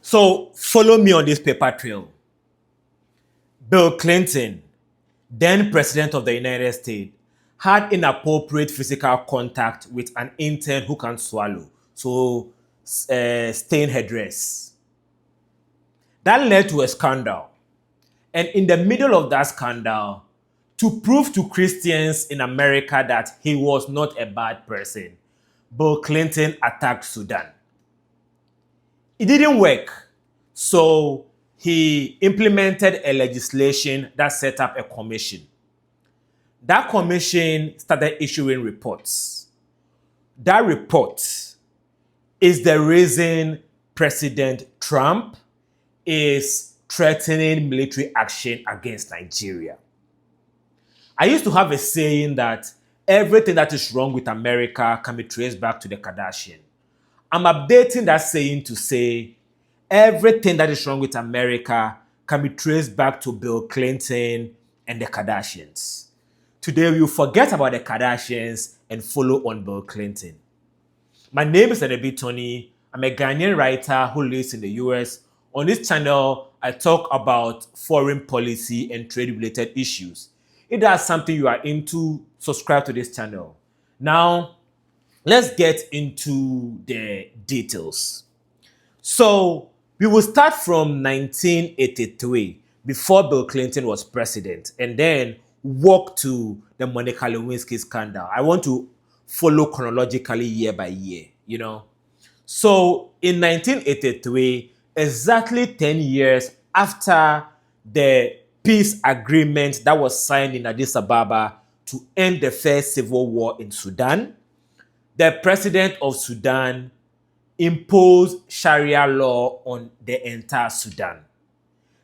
So follow me on this paper trail. Bill Clinton, then President of the United States, had inappropriate physical contact with an intern who can swallow, so stain her dress. That led to a scandal. And in the middle of that scandal, to prove to Christians in America that he was not a bad person, Bill Clinton attacked Sudan. It didn't work. So he implemented a legislation that set up a commission. That commission started issuing reports. That report is the reason President Trump is threatening military action against Nigeria. I used to have a saying that everything that is wrong with America can be traced back to the Kardashians. I'm updating that saying to say everything that is wrong with America can be traced back to Bill Clinton and the Kardashians. Today, we will forget about the Kardashians and follow on Bill Clinton. My name is Adebi Tony. I'm a Ghanaian writer who lives in the US. On this channel, I talk about foreign policy and trade-related issues. If that's something you are into, subscribe to this channel. Now, let's get into the details. So, we will start from 1983, before Bill Clinton was president, and then walk to the Monica Lewinsky scandal. I want to follow chronologically year by year, So, in 1983, exactly 10 years after the peace agreement that was signed in Addis Ababa to end the first civil war in Sudan, the president of Sudan imposed Sharia law on the entire Sudan.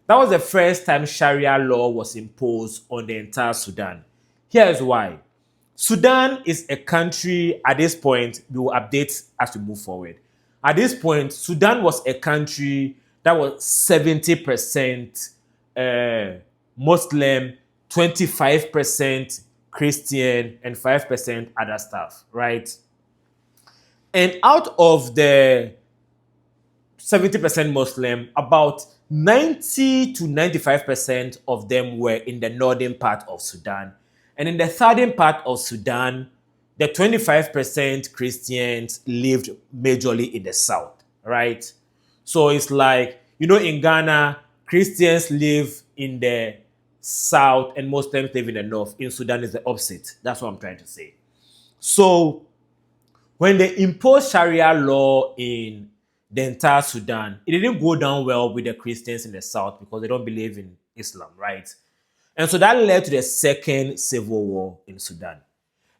That was the first time Sharia law was imposed on the entire Sudan. Here's why. Sudan is a country, at this point, we will update as we move forward. At this point, Sudan was a country that was 70% Muslim, 25% Christian, and 5% other stuff, right? And out of the 70% Muslim, about 90 to 95% of them were in the northern part of Sudan. And in the southern part of Sudan, the 25% Christians lived majorly in the south, right? So it's like, in Ghana, Christians live in the south and Muslims live in the north. In Sudan, it's the opposite. That's what I'm trying to say. So when they imposed Sharia law in the entire Sudan, it didn't go down well with the Christians in the south because they don't believe in Islam, right? And so that led to the second civil war in Sudan.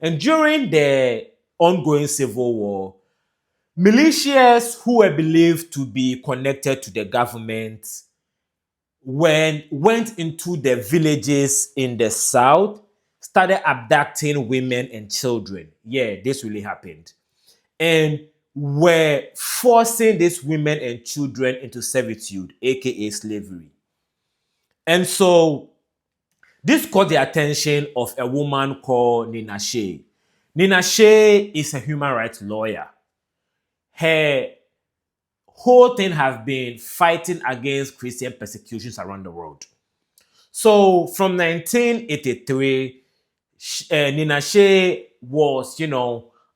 And during the ongoing civil war, militias who were believed to be connected to the government went into the villages in the south, started abducting women and children. Yeah, this really happened. And were forcing these women and children into servitude, aka slavery. And so this caught the attention of a woman called Nina Shea. Nina Shea is a human rights lawyer. Her whole thing has been fighting against Christian persecutions around the world. So from 1983, Nina Shea was,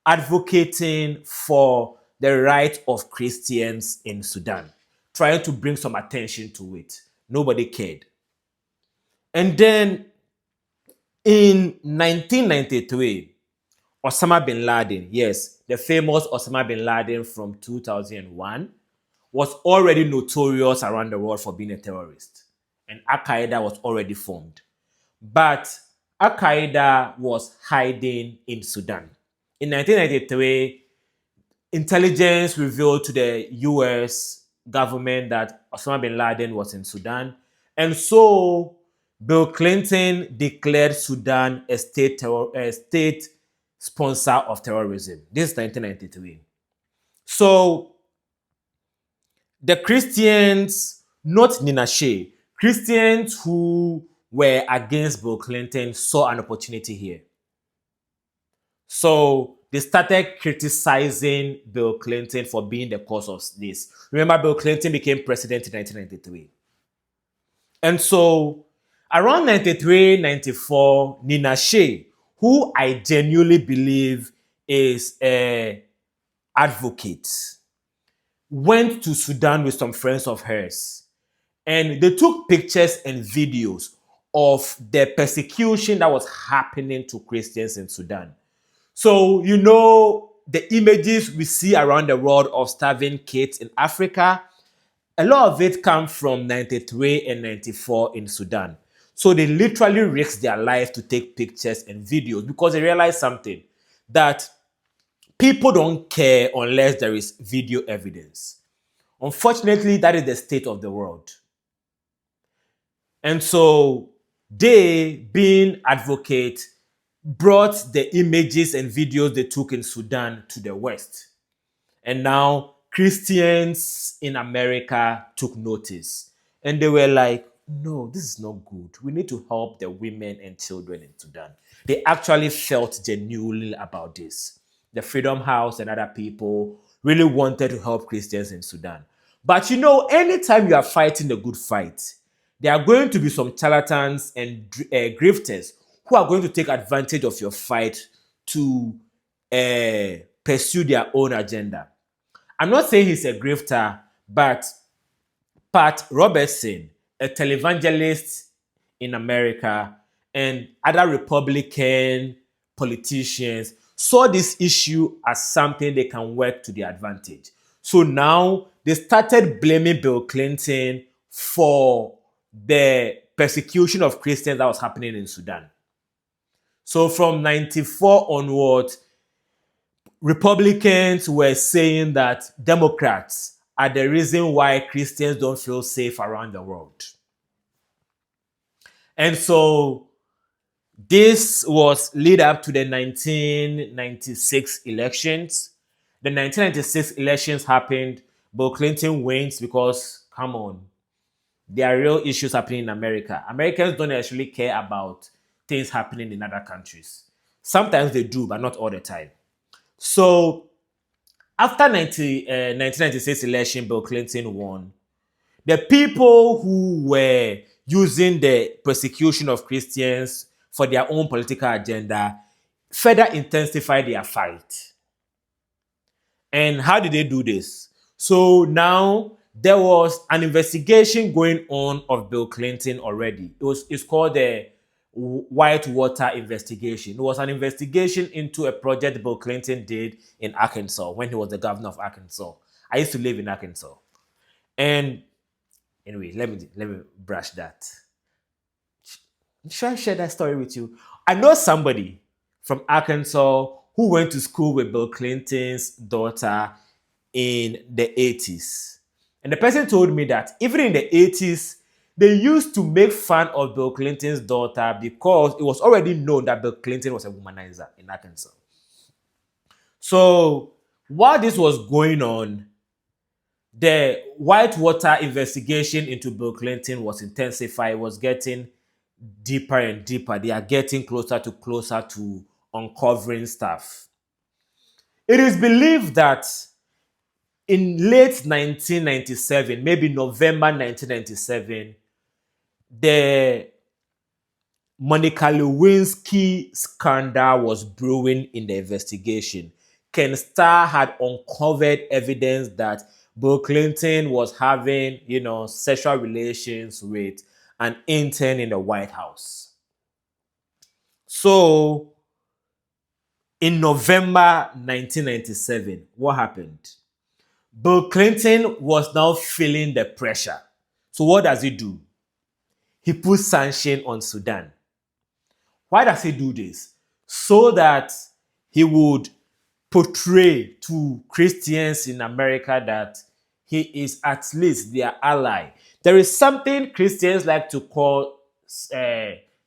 advocating for the right of Christians in Sudan, trying to bring some attention to it. Nobody cared. And then in 1993, Osama bin Laden, yes, the famous Osama bin Laden from 2001, was already notorious around the world for being a terrorist. And Al-Qaeda was already formed. But Al-Qaeda was hiding in Sudan. In 1993, intelligence revealed to the US government that Osama bin Laden was in Sudan. And so Bill Clinton declared Sudan a state sponsor of terrorism. This is 1993. So the Christians, not Nina Shea, Christians who were against Bill Clinton saw an opportunity here. So they started criticizing Bill Clinton for being the cause of this. Remember, Bill Clinton became president in 1993. And so around 93, 94, Nina Shea, who I genuinely believe is a advocate, went to Sudan with some friends of hers. And they took pictures and videos of the persecution that was happening to Christians in Sudan. So, the images we see around the world of starving kids in Africa, a lot of it comes from 93 and 94 in Sudan. So they literally risked their life to take pictures and videos because they realized something, that people don't care unless there is video evidence. Unfortunately, that is the state of the world. And so they, being advocates, brought the images and videos they took in Sudan to the West. And now Christians in America took notice. And they were like, no, this is not good. We need to help the women and children in Sudan. They actually felt genuinely about this. The Freedom House and other people really wanted to help Christians in Sudan. But anytime you are fighting the good fight, there are going to be some charlatans and grifters who are going to take advantage of your fight to pursue their own agenda. I'm not saying he's a grifter, but Pat Robertson, a televangelist in America, and other Republican politicians saw this issue as something they can work to their advantage. So now they started blaming Bill Clinton for the persecution of Christians that was happening in Sudan. So from 94 onwards, Republicans were saying that Democrats are the reason why Christians don't feel safe around the world. And so this was lead up to the 1996 elections. The 1996 elections happened. Bill Clinton wins because, come on, there are real issues happening in America. Americans don't actually care about things happening in other countries. Sometimes they do, but not all the time. So after 1996 election, Bill Clinton won. The people who were using the persecution of Christians for their own political agenda further intensified their fight. And how did they do this? So now there was an investigation going on of Bill Clinton already. It's called the Whitewater investigation. It was an investigation into a project Bill Clinton did in Arkansas when he was the governor of Arkansas. I used to live in Arkansas. And anyway, let me brush that. Should I share that story with you? I know somebody from Arkansas who went to school with Bill Clinton's daughter in the 80s. And the person told me that even in the 80s, they used to make fun of Bill Clinton's daughter because it was already known that Bill Clinton was a womanizer in Arkansas. So while this was going on, the Whitewater investigation into Bill Clinton was intensified. It was getting deeper and deeper. They are getting closer to uncovering stuff. It is believed that in late 1997, maybe November 1997, the Monica Lewinsky scandal was brewing in the investigation. Ken Starr had uncovered evidence that Bill Clinton was having, sexual relations with an intern in the White House. So, in November 1997, what happened? Bill Clinton was now feeling the pressure. So what does he do? He puts sanction on Sudan. Why does he do this? So that he would portray to Christians in America that he is at least their ally. There is something Christians like to call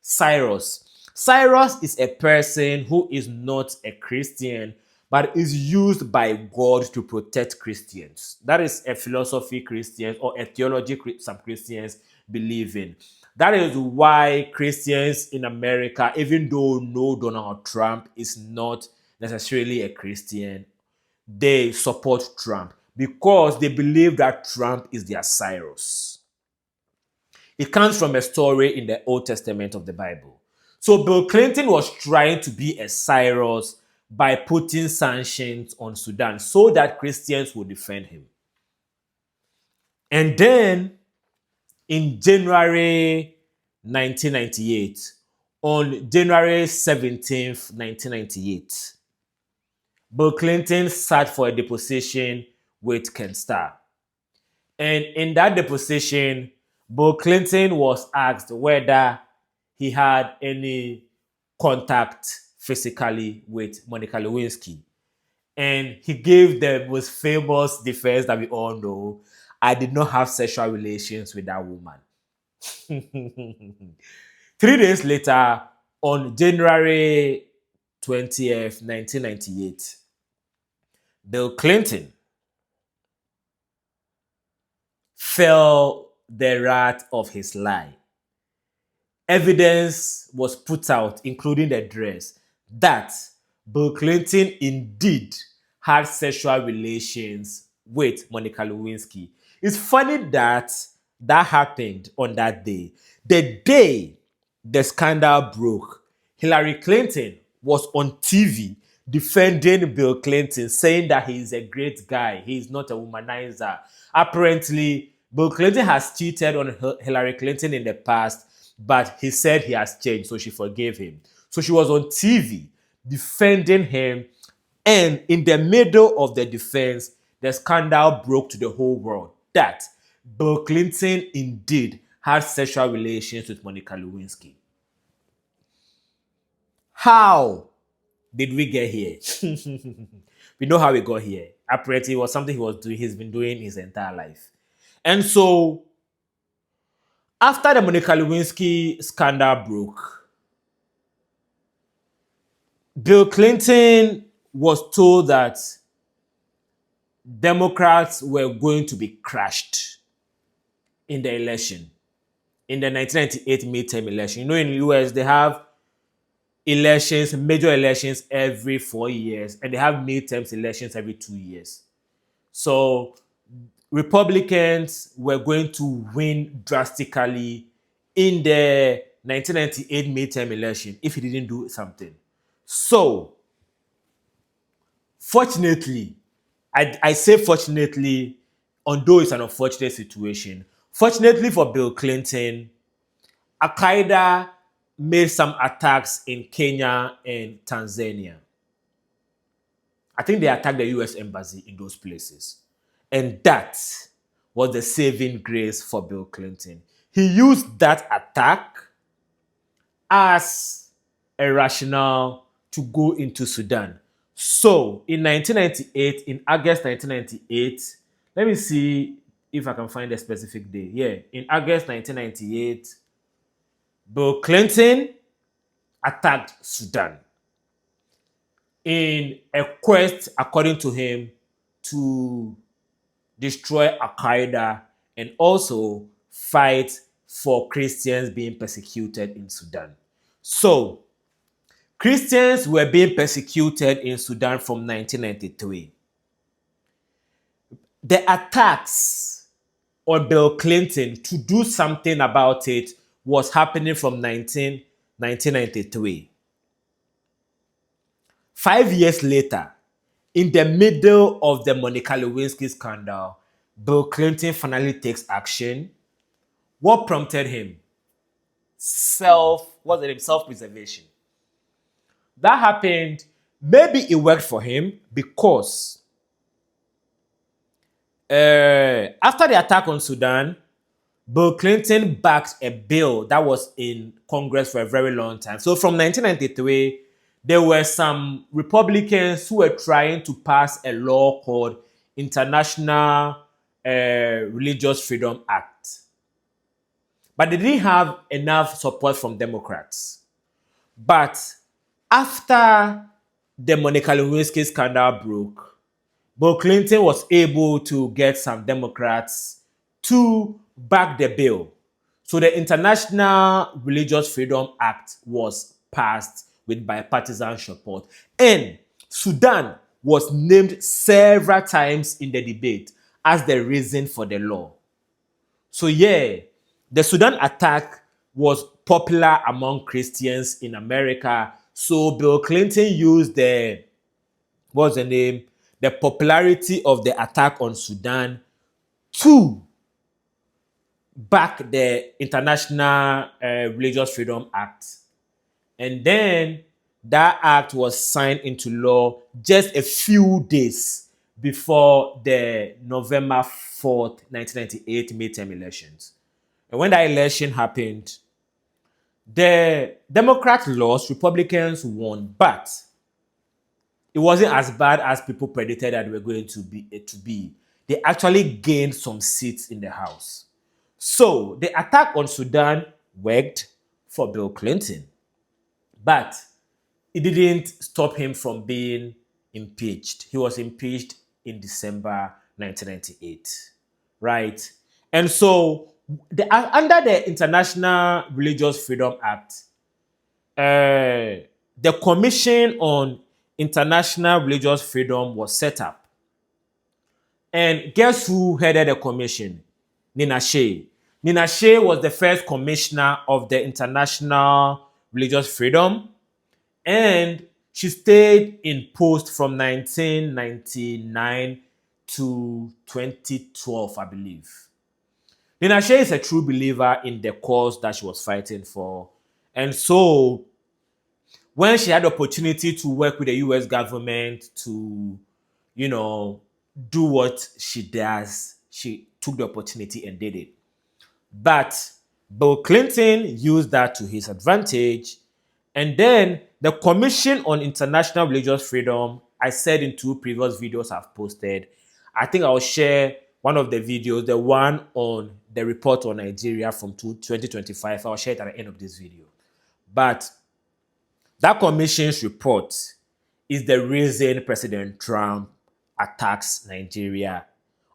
Cyrus. Cyrus is a person who is not a Christian, but is used by God to protect Christians. That is a philosophy Christians or a theology some Christians believe in. That is why Christians in America, even though no Donald Trump is not necessarily a Christian, they support Trump because they believe that Trump is their Cyrus. It comes from a story in the Old Testament of the Bible. So Bill Clinton was trying to be a Cyrus by putting sanctions on Sudan so that Christians would defend him. And then in January 1998, on January 17th, 1998, Bill Clinton sat for a deposition with Ken Starr. And in that deposition, Bill Clinton was asked whether he had any contact physically with Monica Lewinsky. And he gave the most famous defense that we all know: I did not have sexual relations with that woman. 3 days later, on January 20th, 1998, Bill Clinton fell the wrath of his lie. Evidence was put out, including the dress, that Bill Clinton indeed had sexual relations with Monica Lewinsky. It's funny that that happened on that day. The day the scandal broke, Hillary Clinton was on TV defending Bill Clinton, saying that he is a great guy, he is not a womanizer. Apparently, Bill Clinton has cheated on Hillary Clinton in the past, but he said he has changed, so she forgave him. So she was on TV defending him, and in the middle of the defense, the scandal broke to the whole world that Bill Clinton indeed had sexual relations with Monica Lewinsky. How did we get here? We know how we got here. Apparently, it was something he's been doing his entire life. And so, after the Monica Lewinsky scandal broke, Bill Clinton was told that Democrats were going to be crushed in the election, in the 1998 midterm election. You know, in the US, they have elections, major elections every 4 years, and they have midterm elections every 2 years. So Republicans were going to win drastically in the 1998 midterm election if he didn't do something. So, fortunately, I say fortunately, although it's an unfortunate situation, fortunately for Bill Clinton, Al-Qaeda made some attacks in Kenya and Tanzania. I think they attacked the US embassy in those places. And that was the saving grace for Bill Clinton. He used that attack as a rationale to go into Sudan. So, in 1998, in August 1998, let me see if I can find a specific day. Yeah, in August 1998, Bill Clinton attacked Sudan in a quest, according to him, to destroy Al-Qaeda and also fight for Christians being persecuted in Sudan. So, Christians were being persecuted in Sudan from 1993. The attacks on Bill Clinton to do something about it was happening from 1993. 5 years later, in the middle of the Monica Lewinsky scandal, Bill Clinton finally takes action. What prompted him? Self-preservation. That happened. Maybe it worked for him because after the attack on Sudan, Bill Clinton backed a bill that was in Congress for a very long time. So from 1993, there were some Republicans who were trying to pass a law called International Religious Freedom Act. But they didn't have enough support from Democrats. But after the Monica Lewinsky scandal broke, Bill Clinton was able to get some Democrats to back the bill. So the International Religious Freedom Act was passed with bipartisan support. And Sudan was named several times in the debate as the reason for the law. So yeah, the Sudan attack was popular among Christians in America. So Bill Clinton used what's the name? The popularity of the attack on Sudan to back the International Religious Freedom Act. And then that act was signed into law just a few days before the November 4th, 1998 midterm elections. And when that election happened, the Democrats lost, Republicans won, but it wasn't as bad as people predicted that they were going to be. They actually gained some seats in the House. So the attack on Sudan worked for Bill Clinton, but it didn't stop him from being impeached. He was impeached in December 1998, right? And so, under the International Religious Freedom Act, the Commission on International Religious Freedom was set up. And guess who headed the commission? Nina Shea. Nina Shea was the first commissioner of the International Religious Freedom, and she stayed in post from 1999 to 2012, I believe. Nina Shea is a true believer in the cause that she was fighting for. And so, when she had the opportunity to work with the US government to, do what she does, she took the opportunity and did it. But Bill Clinton used that to his advantage. And then the Commission on International Religious Freedom, I said in 2 previous videos I've posted. I think I'll share one of the videos, the one on the report on Nigeria from 2025. I'll share it at the end of this video. But that commission's report is the reason President Trump attacks Nigeria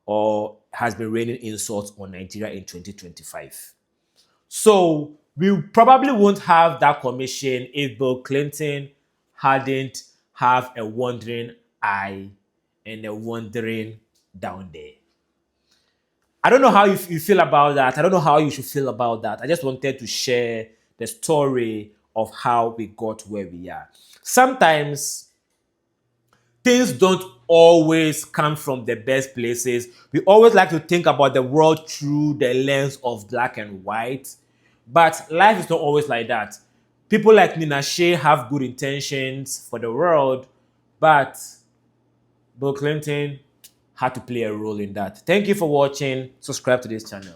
or has been raining insults on Nigeria in 2025. So we probably won't have that commission if Bill Clinton hadn't have a wandering eye and a wandering down there. I don't know how you feel about that. I don't know how you should feel about that. I just wanted to share the story of how we got where we are. Sometimes things don't always come from the best places. We always like to think about the world through the lens of black and white, but life is not always like that. People like Nina Shea have good intentions for the world, but Bill Clinton had to play a role in that. Thank you for watching. Subscribe to this channel.